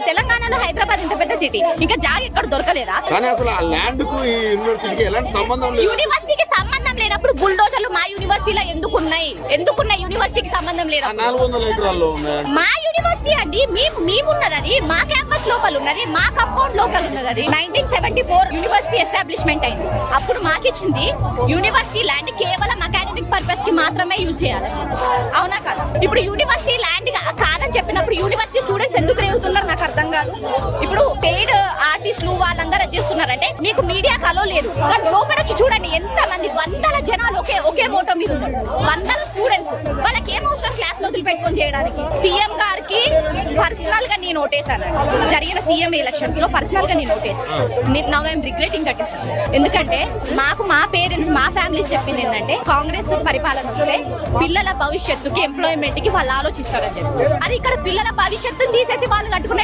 తెలంగాణలో హైదరాబాద్ ఇంత పెద్ద సిటీ, ఇంకా జాగ ఎక్కడ దొరకలేదా? కానీ అసలు ఆ ల్యాండ్ కు ఈ యూనివర్సిటీకి ఎలాంటి సంబంధం లేదు. యూనివర్సిటీకి సంబంధం లేనప్పుడు బుల్డోజర్లు మా యూనివర్సిటీలో ఎందుకున్నాయి? యూనివర్సిటీకి సంబంధం లేదు. 400 ఎకరాల్లో ఉన్నాయి. మా యూనివర్సిటీ అండి, మేమున్నది మా క్యాంపస్ లోపల ఉన్నది, మా కంపౌండ్ లోపల ఉన్నది. అది 1974 యూనివర్సిటీ ఎస్టాబ్లిష్మెంట్ అయింది. అప్పుడు మాకిచ్చింది యూనివర్సిటీ ల్యాండ్ కేవలం అకాడమిక్ పర్పస్ కి మాత్రమే యూజ్ చేయాలి, అవునా కదా? ఇప్పుడు యూనివర్సిటీ ల్యాండ్ కాదని చెప్పినప్పుడు యూనివర్సిటీ స్టూడెంట్స్ ఎందుకు రేగుతున్నారు నాకు అర్థం కాదు. ఇప్పుడు పెయిడ్ ఆర్టిస్టులు వాళ్ళందరూ చేస్తున్నారంటే మీకు మీడియా కలో లేదు, కానీ లోపల వచ్చి చూడండి ఎంత మంది వందల జనాలు ఒకే మోటో మీద ఉన్నారు, వందల స్టూడెంట్స్. వాళ్ళకి ఏమవసరం క్లాస్ లో వదిలిపెట్టుకొని చేయడానికి? సీఎం గారికి పర్సనల్ గా నేను ఓటేసాను. జరిగిన సీఎం ఎలక్షన్స్ లో పర్సనల్ గా నేను ఓటేసాను. Now I'm regretting that decision. ఎందుకంటే మా పేరెంట్స్ మా ఫ్యామిలీస్ చెప్పింది ఏంటంటే కాంగ్రెస్ పరిపాలన వస్తే పిల్లల భవిష్యత్తుకి ఎంప్లాయ్మెంట్ కి వాళ్ళు ఆలోచిస్తారని చెప్పి. అది ఇక్కడ పిల్లల భవిష్యత్తుని తీసేసి వాళ్ళు కట్టుకునే